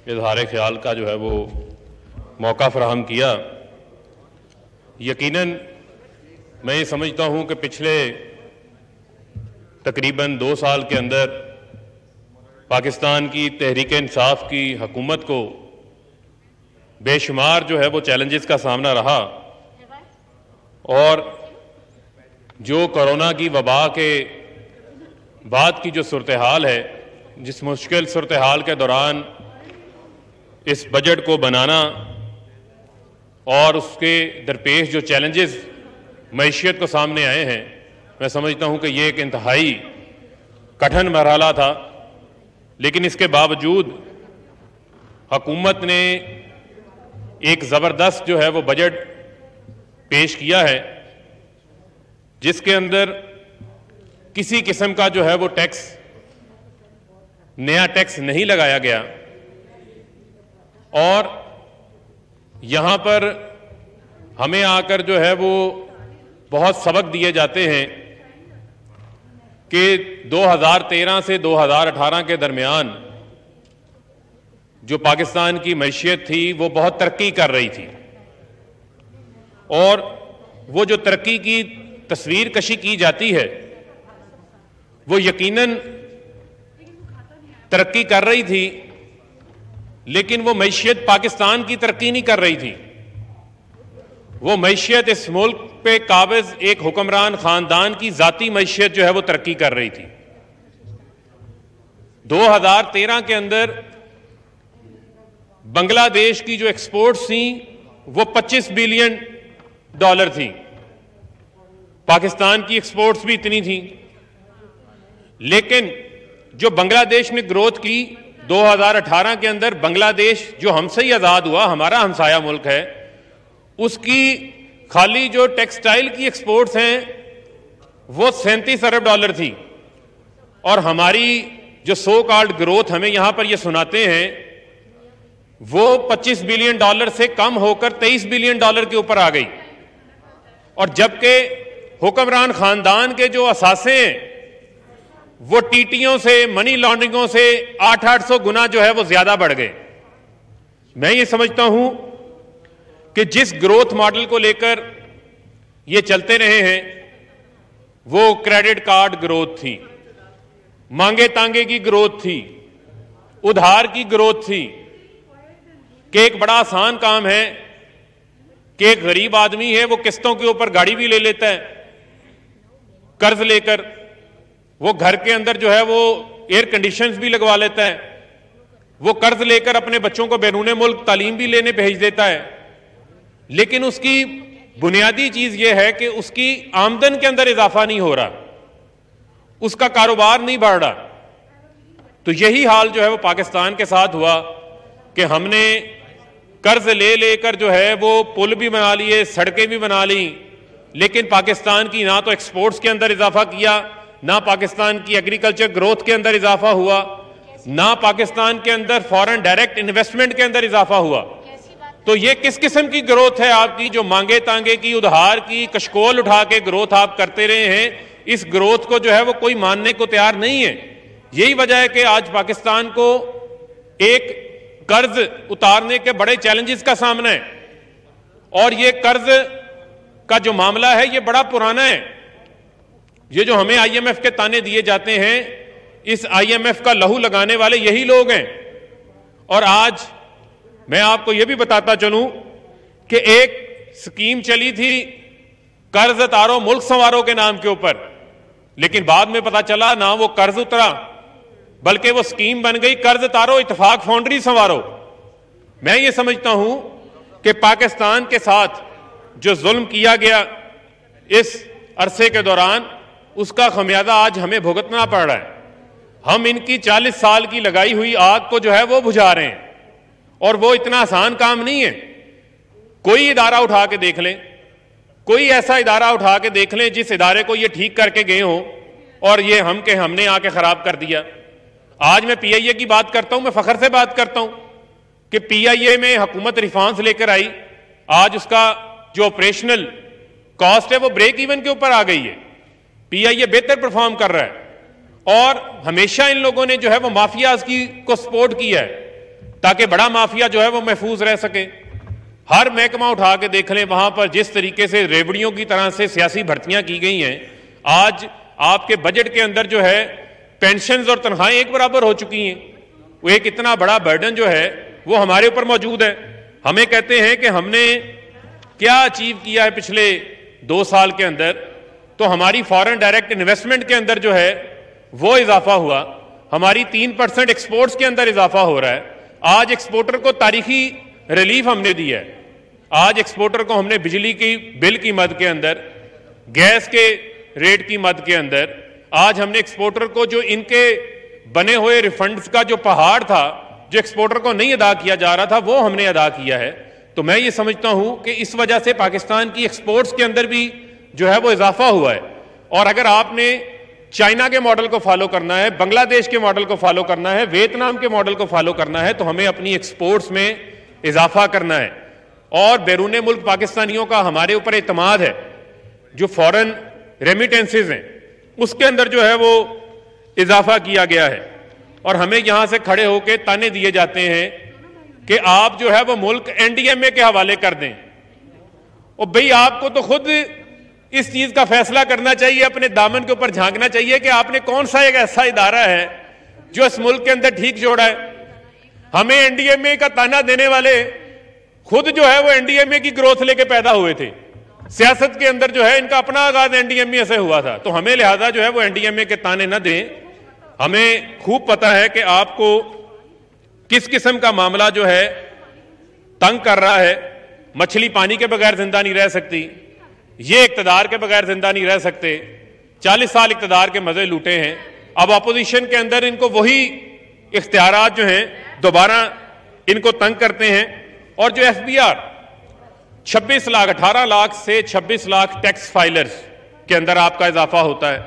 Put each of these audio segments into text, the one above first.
इजहार ख्याल का जो है वो मौका फराहम किया। यकीनन मैं ये समझता हूँ कि पिछले तकरीबन 2 साल के अंदर पाकिस्तान की तहरीक इंसाफ की हुकूमत को बेशुमार जो है वो चैलेंजेस का सामना रहा और जो कोरोना की वबा के बाद की जो सूरत हाल है, जिस मुश्किल सूरत हाल के दौरान इस बजट को बनाना और उसके दरपेश जो चैलेंजेस मईशत को सामने आए हैं, मैं समझता हूं कि ये एक इंतहाई कठिन मरहला था। लेकिन इसके बावजूद हुकूमत ने एक ज़बरदस्त जो है वो बजट पेश किया है, जिसके अंदर किसी किस्म का जो है वो नया टैक्स नहीं लगाया गया और यहां पर हमें आकर जो है वो बहुत सबक दिए जाते हैं कि 2013 से 2018 के दरमियान जो पाकिस्तान की मईशत थी वो बहुत तरक्की कर रही थी और वो जो तरक्की की तस्वीर कशी की जाती है वो यकीनन तरक्की कर रही थी, लेकिन वो मईशत पाकिस्तान की तरक्की नहीं कर रही थी। वो मईशत इस मुल्क पे काबिज एक हुक्मरान खानदान की जाती मईशत जो है वो तरक्की कर रही थी। 2013 के अंदर बांग्लादेश की जो एक्सपोर्ट्स थी वो $25 बिलियन थी। पाकिस्तान की एक्सपोर्ट्स भी इतनी थी, लेकिन जो बांग्लादेश ने ग्रोथ की 2018 के अंदर, बांग्लादेश जो हमसे ही आजाद हुआ, हमारा हमसाया मुल्क है, उसकी खाली जो टेक्सटाइल की एक्सपोर्ट्स हैं वो $37 अरब थी और हमारी जो सो कॉल्ड ग्रोथ हमें यहां पर ये सुनाते हैं वो $25 बिलियन से कम होकर $23 बिलियन के ऊपर आ गई। और जबकि हुक्मरान खानदान के जो असासे हैं वो टीटियों से, मनी लॉन्ड्रिंगों से 800 गुना जो है वो ज्यादा बढ़ गए। मैं ये समझता हूं कि जिस ग्रोथ मॉडल को लेकर ये चलते रहे हैं वो क्रेडिट कार्ड ग्रोथ थी, मांगे तांगे की ग्रोथ थी, उधार की ग्रोथ थी कि एक बड़ा आसान काम है कि एक गरीब आदमी है वो किस्तों के ऊपर गाड़ी भी ले लेता है, कर्ज लेकर वो घर के अंदर जो है वो एयर कंडीशंस भी लगवा लेता है, वो कर्ज लेकर अपने बच्चों को बैरून मुल्क तालीम भी लेने भेज देता है, लेकिन उसकी बुनियादी चीज यह है कि उसकी आमदन के अंदर इजाफा नहीं हो रहा, उसका कारोबार नहीं बढ़ रहा। तो यही हाल जो है वो पाकिस्तान के साथ हुआ कि हमने कर्ज ले लेकर जो है वो पुल भी बना लिए, सड़कें भी बना ली, लेकिन पाकिस्तान की ना तो एक्सपोर्ट्स के अंदर इजाफा किया, ना पाकिस्तान की एग्रीकल्चर ग्रोथ के अंदर इजाफा हुआ, ना पाकिस्तान के अंदर फॉरेन डायरेक्ट इन्वेस्टमेंट के अंदर इजाफा हुआ। तो ये किस किस्म की ग्रोथ है आपकी, जो मांगे तांगे की, उधार की, कशकोल उठा के ग्रोथ आप करते रहे हैं? इस ग्रोथ को जो है वो कोई मानने को तैयार नहीं है। यही वजह है कि आज पाकिस्तान को एक कर्ज उतारने के बड़े चैलेंजेस का सामना है और ये कर्ज का जो मामला है ये बड़ा पुराना है। ये जो हमें आईएमएफ के ताने दिए जाते हैं, इस आईएमएफ का लहू लगाने वाले यही लोग हैं। और आज मैं आपको यह भी बताता चलूं कि एक स्कीम चली थी कर्ज उतारो मुल्क संवारो के नाम के ऊपर, लेकिन बाद में पता चला ना वो कर्ज उतरा बल्कि वो स्कीम बन गई कर्ज उतारो इत्तेफाक फाउंड्री संवारो। मैं ये समझता हूं कि पाकिस्तान के साथ जो जुल्म किया गया इस अरसे के दौरान, उसका खमियाजा आज हमें भुगतना पड़ रहा है। हम इनकी 40 साल की लगाई हुई आग को जो है वो बुझा रहे हैं और वो इतना आसान काम नहीं है। कोई इदारा उठा के देख लें, कोई ऐसा इदारा उठा के देख लें जिस इदारे को ये ठीक करके गए हो और ये हमने आके खराब कर दिया। आज मैं पीआईए की बात करता हूं, मैं फखर से बात करता हूं कि पीआईए में हुकूमत रिफॉर्म्स लेकर आई, आज उसका जो ऑपरेशनल कॉस्ट है वो ब्रेक इवन के ऊपर आ गई है। पीआईए बेहतर परफॉर्म कर रहा है और हमेशा इन लोगों ने जो है वो माफियाज को सपोर्ट किया है। ताकि बड़ा माफिया जो है वो महफूज रह सके। हर महकमा उठा के देख लें, वहां पर जिस तरीके से रेवड़ियों की तरह से सियासी भर्तियां की गई हैं, आज आपके बजट के अंदर जो है पेंशन्स और तनख्वाहें एक बराबर हो चुकी हैं। वो एक इतना बड़ा बर्डन जो है वो हमारे ऊपर मौजूद है। हमें कहते हैं कि हमने क्या अचीव किया है पिछले 2 साल के अंदर, तो हमारी फॉरेन डायरेक्ट इन्वेस्टमेंट के अंदर जो है वो इजाफा हुआ, हमारी 3% एक्सपोर्ट्स के अंदर इजाफा हो रहा है। आज एक्सपोर्टर को तारीखी रिलीफ हमने दी है। आज एक्सपोर्टर को हमने बिजली की बिल की मद के अंदर, गैस के रेट की मद के अंदर, आज हमने एक्सपोर्टर को जो इनके बने हुए रिफंड्स का जो पहाड़ था, जो एक्सपोर्टर को नहीं अदा किया जा रहा था, वो हमने अदा किया है। तो मैं ये समझता हूं कि इस वजह से पाकिस्तान की एक्सपोर्ट्स के अंदर भी जो है वो इजाफा हुआ है। और अगर आपने चाइना के मॉडल को फॉलो करना है, बांग्लादेश के मॉडल को फॉलो करना है, वियतनाम के मॉडल को फॉलो करना है, तो हमें अपनी एक्सपोर्ट्स में इजाफा करना है। और बैरून मुल्क पाकिस्तानियों का हमारे ऊपर एतमाद है, जो फॉरेन रेमिटेंसेज हैं उसके अंदर जो है वो इजाफा किया गया है। और हमें यहां से खड़े होकर ताने दिए जाते हैं कि आप जो है वो मुल्क एनडीएमए के हवाले कर दें। और भाई आपको तो खुद इस चीज का फैसला करना चाहिए, अपने दामन के ऊपर झांकना चाहिए कि आपने कौन सा एक ऐसा इदारा है जो इस मुल्क के अंदर ठीक जोड़ा है। हमें एनडीएमए का ताना देने वाले खुद जो है वो एनडीएमए की ग्रोथ लेके पैदा हुए थे। सियासत के अंदर जो है इनका अपना आगाज एनडीएमए से हुआ था। तो हमें लिहाजा जो है वो एनडीएमए के ताने न दें। हमें खूब पता है कि आपको किस किस्म का मामला जो है तंग कर रहा है। मछली पानी के बगैर जिंदा नहीं रह सकती, ये इक्तदार के बगैर जिंदा नहीं रह सकते। 40 साल इक्तदार के मजे लूटे हैं। अब अपोजिशन के अंदर इनको वही इख्तियारात जो हैं दोबारा इनको तंग करते हैं। और जो एफबीआर 26 लाख 18 लाख से 26 लाख टैक्स फाइलर्स के अंदर आपका इजाफा होता है।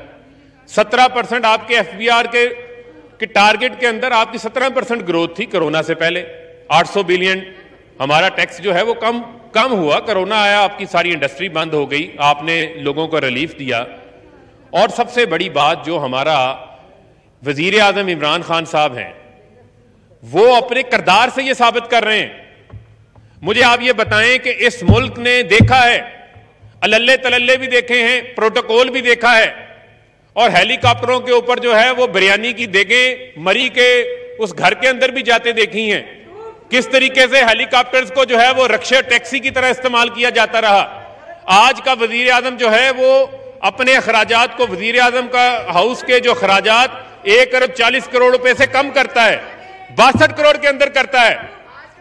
17% आपके एफबीआर के टारगेट के अंदर आपकी 17% ग्रोथ थी कोरोना से पहले। 800 बिलियन हमारा टैक्स जो है वो कम हुआ। कोरोना आया, आपकी सारी इंडस्ट्री बंद हो गई, आपने लोगों को रिलीफ दिया। और सबसे बड़ी बात जो हमारा वजीर आजम इमरान खान साहब हैं, वो अपने किरदार से ये साबित कर रहे हैं। मुझे आप ये बताएं कि इस मुल्क ने देखा है, अल्ले तलल्ले भी देखे हैं, प्रोटोकॉल भी देखा है, और हेलीकॉप्टरों के ऊपर जो है वो बिरयानी की देगें मरी के उस घर के अंदर भी जाते देखी हैं। किस तरीके से हेलीकॉप्टर्स को जो है वो रक्षा टैक्सी की तरह इस्तेमाल किया जाता रहा। आज का वजीर आजम जो है वो अपने अखराजात को, वजीर आजम का हाउस के जो अखराजात 1 अरब 40 करोड़ रुपए से कम करता है, 62 करोड़ के अंदर करता है।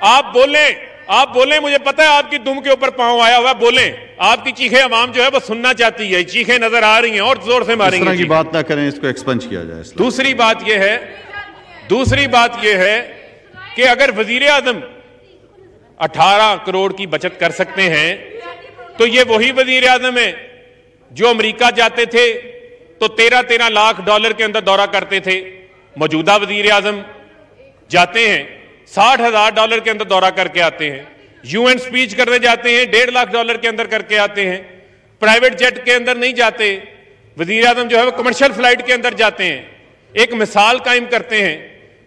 आप बोलें, मुझे पता है आपकी दुम के ऊपर पांव आया हुआ, बोलें। आपकी चीखें अवाम जो है वो सुनना चाहती है, चीखें नजर आ रही हैं और जोर से मारेंगे। इस तरह की बात ना करें, इसको एक्सपंज किया जाए। दूसरी बात यह है कि अगर वजीर आजम 18 करोड़ की बचत कर सकते हैं, तो ये वही वजीर आजम है जो अमेरिका जाते थे तो 13-13 लाख डॉलर के अंदर दौरा करते थे। मौजूदा वजीर आजम जाते हैं $60,000 के अंदर दौरा करके आते हैं। यूएन स्पीच करने जाते हैं $1.5 लाख के अंदर करके आते हैं। प्राइवेट जेट के अंदर नहीं जाते। वजीर आजम जो है वो कमर्शियल फ्लाइट के अंदर जाते हैं, एक मिसाल कायम करते हैं।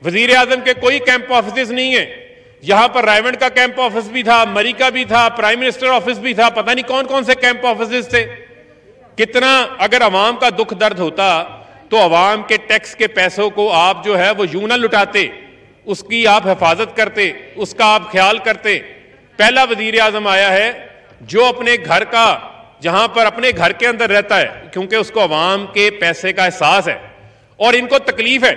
वजीर आजम के कोई कैंप ऑफिस नहीं है। यहां पर रायवंड का कैंप ऑफिस भी था, मरी का भी था, प्राइम मिनिस्टर ऑफिस भी था, पता नहीं कौन कौन से कैंप ऑफिस थे। कितना अगर अवाम का दुख दर्द होता तो अवाम के टैक्स के पैसों को आप जो है वो यूं ना लुटाते, उसकी आप हिफाजत करते, उसका आप ख्याल करते। पहला वजीर आजम आया है जो अपने घर का, जहां पर अपने घर के अंदर रहता है, क्योंकि उसको अवाम के पैसे का एहसास है। और इनको तकलीफ है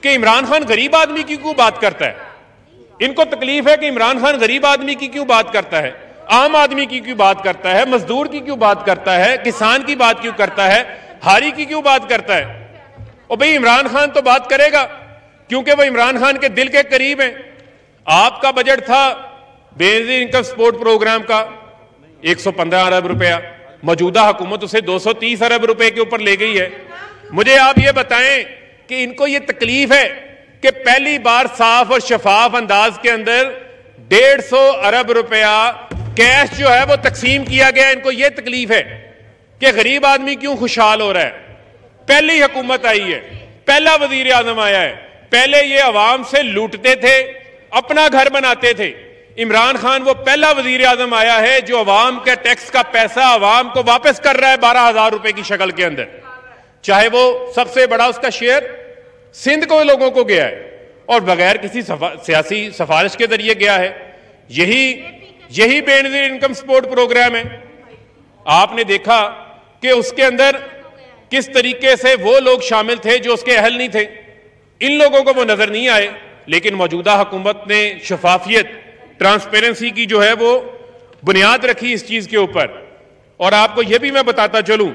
कि इमरान खान गरीब आदमी की क्यों बात करता है। इनको तकलीफ है कि इमरान खान गरीब आदमी की क्यों बात करता है, आम आदमी की क्यों बात करता है, मजदूर की क्यों बात करता है, किसान की बात क्यों करता है, हारी की क्यों बात करता है। और भाई इमरान खान तो बात करेगा क्योंकि वो इमरान खान के दिल के करीब हैं। आपका बजट था बेनजीर इनकम सपोर्ट प्रोग्राम का 115 अरब रुपया, मौजूदा हुकूमत उसे 230 अरब रुपए के ऊपर ले गई है। मुझे आप ये बताएं कि इनको ये तकलीफ है कि पहली बार साफ और शफाफ अंदाज के अंदर 150 अरब रुपया कैश जो है वो तकसीम किया गया। इनको ये तकलीफ है कि गरीब आदमी क्यों खुशहाल हो रहा है। पहली हुकूमत आई है, पहला वजीर आजम आया है, पहले ये अवाम से लूटते थे, अपना घर बनाते थे। इमरान खान वो पहला वजीर आजम आया है जो अवाम के टैक्स का पैसा अवाम को वापस कर रहा है 12,000 रुपए की शक्ल के अंदर। चाहे वो सबसे बड़ा उसका शेयर सिंध को लोगों को गया है और बगैर किसी सियासी सिफारिश के जरिए गया है। यही बेनजीर इनकम सपोर्ट प्रोग्राम है। आपने देखा कि उसके अंदर किस तरीके से वो लोग शामिल थे जो उसके अहल नहीं थे। इन लोगों को वो नजर नहीं आए, लेकिन मौजूदा हुकूमत ने शफाफियत ट्रांसपेरेंसी की जो है वो बुनियाद रखी इस चीज के ऊपर। और आपको यह भी मैं बताता चलूं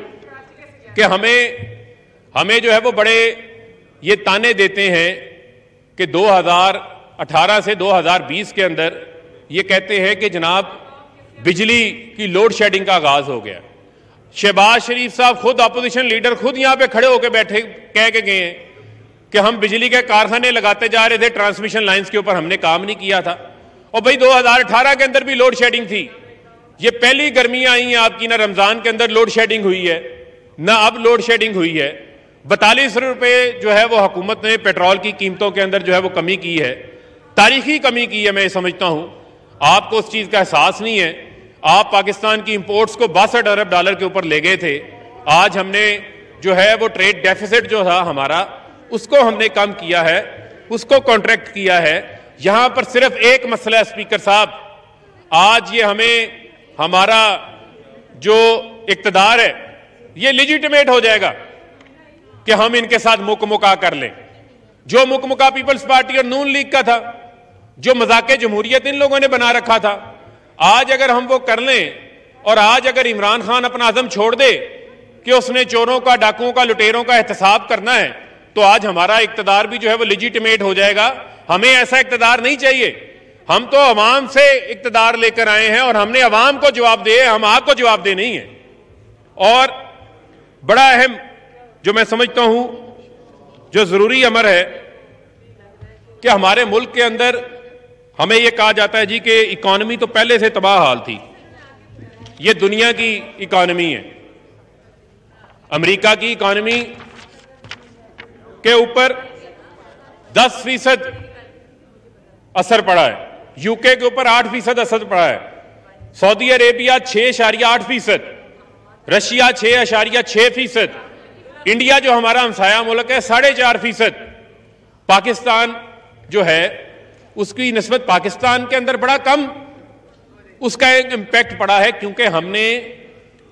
कि हमें जो है वो बड़े ये ताने देते हैं कि 2018 से 2020 के अंदर ये कहते हैं कि जनाब बिजली की लोड शेडिंग का आगाज हो गया। शहबाज शरीफ साहब खुद अपोजिशन लीडर खुद यहां पे खड़े होकर बैठे कह के गए हैं कि हम बिजली के कारखाने लगाते जा रहे थे, ट्रांसमिशन लाइंस के ऊपर हमने काम नहीं किया था। और भाई 2018 के अंदर भी लोड शेडिंग थी। ये पहली गर्मियां आई हैं आपकी, ना रमजान के अंदर लोड शेडिंग हुई है ना अब लोड शेडिंग हुई है। 42 रुपए जो है वो हुकूमत ने पेट्रोल की कीमतों के अंदर जो है वो कमी की है, तारीखी कमी की है। मैं समझता हूं आपको उस चीज का एहसास नहीं है। आप पाकिस्तान की इंपोर्ट्स को 62 अरब डॉलर के ऊपर ले गए थे। आज हमने जो है वो ट्रेड डेफिसिट जो था हमारा, उसको हमने कम किया है, उसको कॉन्ट्रैक्ट किया है। यहां पर सिर्फ एक मसला है स्पीकर साहब, आज ये हमारा जो इक्तदार है ये लेजिटिमेट हो जाएगा कि हम इनके साथ मुकमुका कर लें। जो मुकमुका पीपल्स पार्टी और नून लीग का था, जो मजाक जमहूरियत इन लोगों ने बना रखा था, आज अगर हम वो कर लें और आज अगर इमरान खान अपना अज़म छोड़ दे कि उसने चोरों का, डाकुओं का, लुटेरों का एहतसाब करना है, तो आज हमारा इक्तदार भी जो है वो लेजिटिमेट हो जाएगा। हमें ऐसा इक्तदार नहीं चाहिए। हम तो अवाम से इक्तदार लेकर आए हैं और हमने अवाम को जवाब दिए, हम आपको जवाब दे नहीं है। और बड़ा अहम जो मैं समझता हूं जो जरूरी अमर है कि हमारे मुल्क के अंदर हमें यह कहा जाता है जी कि इकॉनमी तो पहले से तबाह हाल थी। ये दुनिया की इकॉनमी है। अमेरिका की इकॉनमी के ऊपर 10% असर पड़ा है, यूके के ऊपर 8% असर पड़ा है, सऊदी अरेबिया 6.8%, रशिया 6.6%, इंडिया जो हमारा हमसाया मुल्क है 4.5%, पाकिस्तान जो है उसकी निस्बत पाकिस्तान के अंदर बड़ा कम उसका एक इंपैक्ट पड़ा है, क्योंकि हमने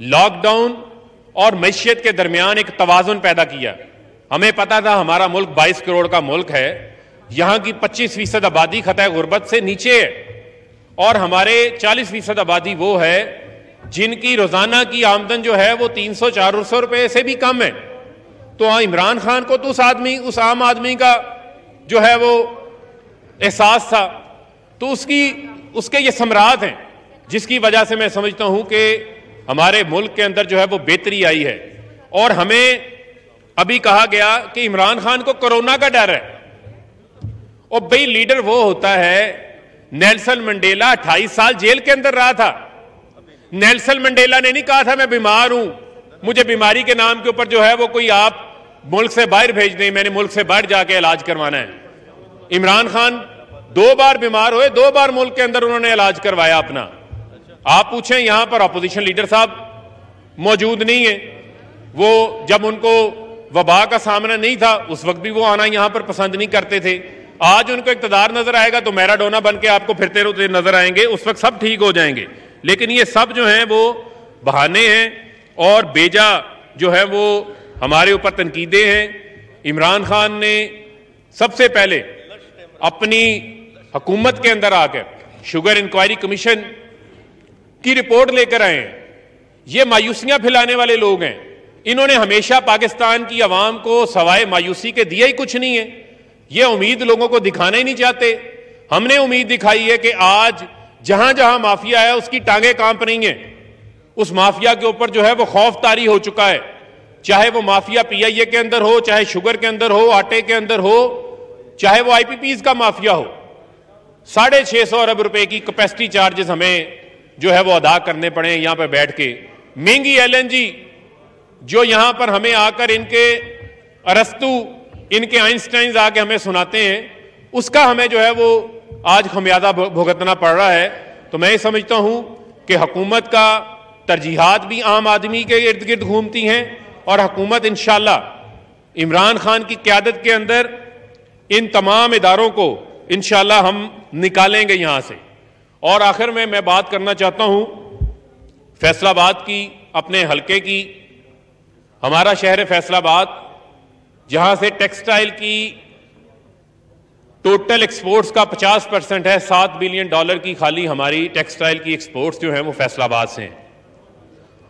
लॉकडाउन और मैशियत के दरमियान एक तवाजुन पैदा किया। हमें पता था हमारा मुल्क 22 करोड़ का मुल्क है, यहां की 25% आबादी खतरे गुर्बत से नीचे है और हमारे 40% आबादी वो है जिनकी रोजाना की आमदन जो है वो 300-400 रुपए से भी कम है। तो इमरान खान को तो उस आम आदमी का जो है वो एहसास था, तो उसके ये समरात हैं जिसकी वजह से मैं समझता हूं कि हमारे मुल्क के अंदर जो है वो बेहतरी आई है। और हमें अभी कहा गया कि इमरान खान को कोरोना का डर है। और भाई लीडर वो होता है, नेल्सन मंडेला 28 साल जेल के अंदर रहा था। नेल्सन मंडेला ने नहीं कहा था मैं बीमार हूं, मुझे बीमारी के नाम के ऊपर जो है वो कोई आप मुल्क से बाहर भेज दें, मैंने मुल्क से बाहर जाके इलाज करवाना है। इमरान खान 2 बार बीमार हुए, 2 बार मुल्क के अंदर उन्होंने इलाज करवाया अपना। आप पूछें यहां पर अपोजिशन लीडर साहब मौजूद नहीं है, वो जब उनको वबा का सामना नहीं था उस वक्त भी वो आना यहां पर पसंद नहीं करते थे। आज उनको इक़्तिदार नजर आएगा तो मैराडोना बन के आपको फिरते रहते नजर आएंगे, उस वक्त सब ठीक हो जाएंगे। लेकिन ये सब जो हैं वो बहाने हैं और बेजा जो है वो हमारे ऊपर तनकीदें हैं। इमरान खान ने सबसे पहले अपनी हुकूमत के अंदर आकर शुगर इंक्वायरी कमीशन की रिपोर्ट लेकर आए हैं। ये मायूसियां फैलाने वाले लोग हैं। इन्होंने हमेशा पाकिस्तान की आवाम को सवाए मायूसी के दिया ही कुछ नहीं है। ये उम्मीद लोगों को दिखाना ही नहीं चाहते। हमने उम्मीद दिखाई है कि आज जहां जहां माफिया है उसकी टांगे कांप रही हैं। उस माफिया के ऊपर जो है वो खौफ तारी हो चुका है, चाहे वो माफिया पीआईए के अंदर हो, चाहे शुगर के अंदर हो, आटे के अंदर हो, चाहे वो आईपीपीज का माफिया हो। 650 अरब रुपए की कैपेसिटी चार्जेस हमें जो है वो अदा करने पड़े यहां पर बैठ के। महंगी एलएनजी जो यहां पर हमें आकर इनके अरस्तु, इनके आइंस्टाइन आके हमें सुनाते हैं, उसका हमें जो है वो आज खमियाजा भुगतना पड़ रहा है। तो मैं ये समझता हूं कि हुकूमत का तरजीहात भी आम आदमी के इर्द गिर्द घूमती हैं और हुकूमत इंशाल्लाह इमरान खान की क़यादत के अंदर इन तमाम इदारों को इंशाल्लाह हम निकालेंगे यहां से। और आखिर में मैं बात करना चाहता हूं फैसलाबाद की, अपने हलके की। हमारा शहर फैसलाबाद जहां से टेक्सटाइल की टोटल एक्सपोर्ट्स का 50% है, $7 बिलियन की खाली हमारी टेक्सटाइल की एक्सपोर्ट्स जो हैं वो फैसलाबाद से हैं।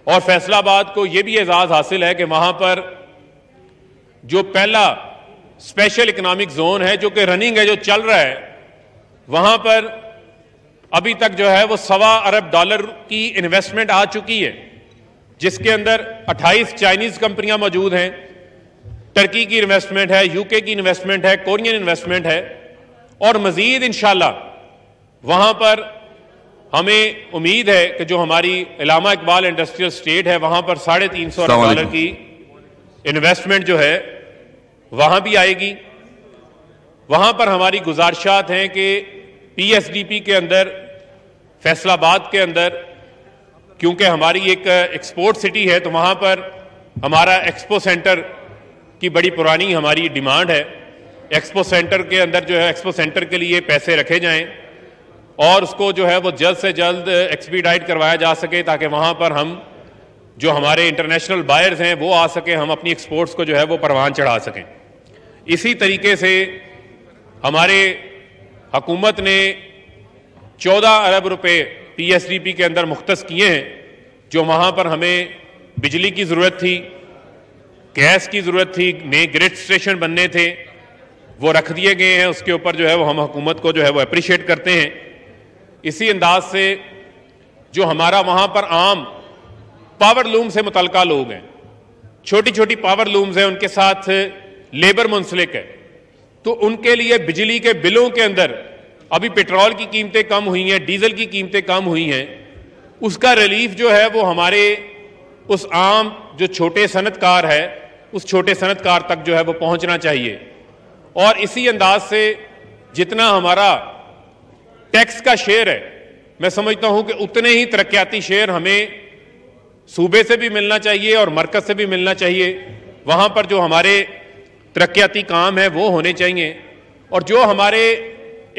और फैसलाबाद को ये भी एजाज हासिल है कि वहां पर जो पहला स्पेशल इकोनॉमिक जोन है जो कि रनिंग है, जो चल रहा है, वहां पर अभी तक जो है वो $1.25 अरब की इन्वेस्टमेंट आ चुकी है, जिसके अंदर 28 चाइनीज कंपनियां मौजूद हैं, टर्की की इन्वेस्टमेंट है, यूके की इन्वेस्टमेंट है, कोरियन इन्वेस्टमेंट है। और मजीद इंशाल्लाह वहां पर हमें उम्मीद है कि जो हमारी इलामा इकबाल इंडस्ट्रियल स्टेट है वहां पर $350 अरब की इन्वेस्टमेंट जो है वहां भी आएगी। वहां पर हमारी गुजारिशात हैं कि पीएसडीपी के अंदर, फैसलाबाद के अंदर, क्योंकि हमारी एक एक्सपोर्ट सिटी है, तो वहां पर हमारा एक्सपो सेंटर की बड़ी पुरानी हमारी डिमांड है। एक्सपो सेंटर के अंदर जो है, एक्सपो सेंटर के लिए पैसे रखे जाएं और उसको जो है वो जल्द से जल्द एक्सपीडाइट करवाया जा सके, ताकि वहां पर हम जो हमारे इंटरनेशनल बायर्स हैं वो आ सके, हम अपनी एक्सपोर्ट्स को जो है वो परवान चढ़ा सकें। इसी तरीके से हमारे हुकूमत ने 14 अरब रुपए पीएसडीपी के अंदर मुख्तस किए हैं, जो वहां पर हमें बिजली की ज़रूरत थी, गैस की ज़रूरत थी, नए ग्रिड स्टेशन बनने थे, वो रख दिए गए हैं। उसके ऊपर जो है वो हम हुकूमत को जो है वो अप्रिशिएट करते हैं। इसी अंदाज से जो हमारा वहां पर आम पावर लूम से मुतल्लिका लोग हैं, छोटी छोटी पावर लूम्स हैं, उनके साथ लेबर मुंसलिक है, तो उनके लिए बिजली के बिलों के अंदर अभी पेट्रोल की कीमतें कम हुई हैं, डीजल की कीमतें कम हुई हैं, उसका रिलीफ जो है वो हमारे उस आम जो छोटे सनतकार है, उस छोटे सनतकार तक जो है वो पहुंचना चाहिए। और इसी अंदाज से जितना हमारा टैक्स का शेयर है, मैं समझता हूं कि उतने ही तरक्याती शेयर हमें सूबे से भी मिलना चाहिए और मरकज से भी मिलना चाहिए। वहां पर जो हमारे तरक्याती काम है वो होने चाहिए। और जो हमारे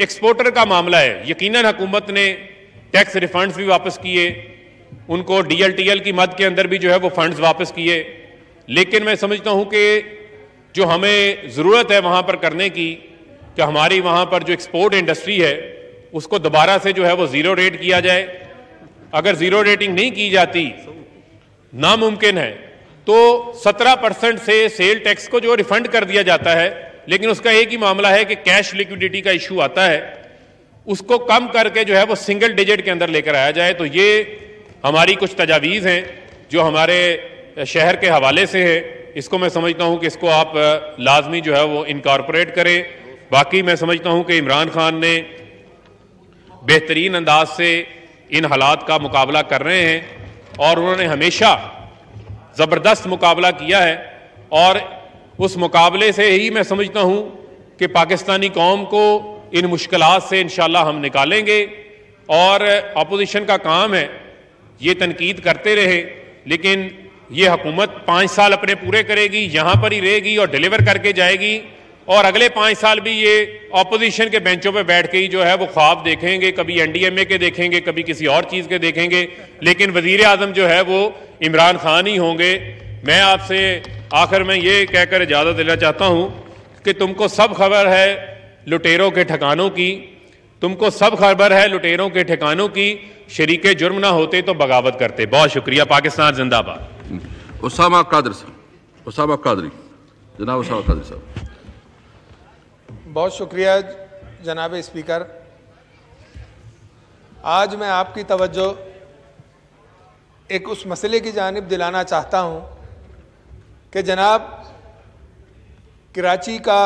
एक्सपोर्टर का मामला है, यकीनन हुकूमत ने टैक्स रिफंड्स भी वापस किए, उनको डीएलटीएल की मद के अंदर भी जो है वो फंड्स वापस किए। लेकिन मैं समझता हूं कि जो हमें ज़रूरत है वहां पर करने की, कि हमारी वहां पर जो एक्सपोर्ट इंडस्ट्री है उसको दोबारा से जो है वो ज़ीरो रेट किया जाए। अगर ज़ीरो रेटिंग नहीं की जाती, नामुमकिन है, तो 17% से सेल टैक्स को जो रिफंड कर दिया जाता है, लेकिन उसका एक ही मामला है कि कैश लिक्विडिटी का इशू आता है, उसको कम करके जो है वो सिंगल डिजिट के अंदर लेकर आया जाए। तो ये हमारी कुछ तजावीज़ हैं जो हमारे शहर के हवाले से है। इसको मैं समझता हूं कि इसको आप लाजमी जो है वो इनकॉर्पोरेट करें। बाकी मैं समझता हूं कि इमरान खान ने बेहतरीन अंदाज से इन हालात का मुकाबला कर रहे हैं और उन्होंने हमेशा ज़बरदस्त मुकाबला किया है। और उस मुकाबले से ही मैं समझता हूं कि पाकिस्तानी कौम को इन मुश्किलात से इंशाल्लाह हम निकालेंगे। और अपोजिशन का काम है ये तनकीद करते रहे, लेकिन ये हुकूमत 5 साल अपने पूरे करेगी, यहां पर ही रहेगी और डिलीवर करके जाएगी। और अगले 5 साल भी ये अपोजिशन के बेंचों पे बैठ के ही जो है वो ख्वाब देखेंगे, कभी एनडीएमए के देखेंगे, कभी किसी और चीज़ के देखेंगे, लेकिन वजीर आजम जो है वो इमरान खान ही होंगे। मैं आपसे आखिर में ये कहकर इजाज़त देना चाहता हूँ कि तुमको सब खबर है लुटेरों के ठिकानों की, तुमको सब खबर है लुटेरों के ठिकानों की, शरीके जुर्म ना होते तो बगावत करते। बहुत शुक्रिया। पाकिस्तान जिंदाबाद। उसामा कादरी साहब, उसामा कादरी, जनाब उसामा कादरी साहब। बहुत शुक्रिया जनाब स्पीकर। आज मैं आपकी तवज्जो एक उस मसले की जानिब दिलाना चाहता हूँ कि जनाब कराची का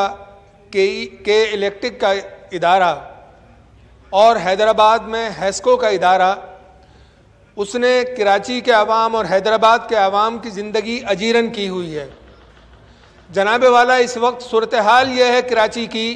के इलेक्ट्रिक का इदारा और हैदराबाद में हैस्को का इदारा, उसने कराची के अवाम और हैदराबाद के अवाम की ज़िंदगी अजीरन की हुई है। जनाब वाला, इस वक्त सूरत हाल यह है कराची की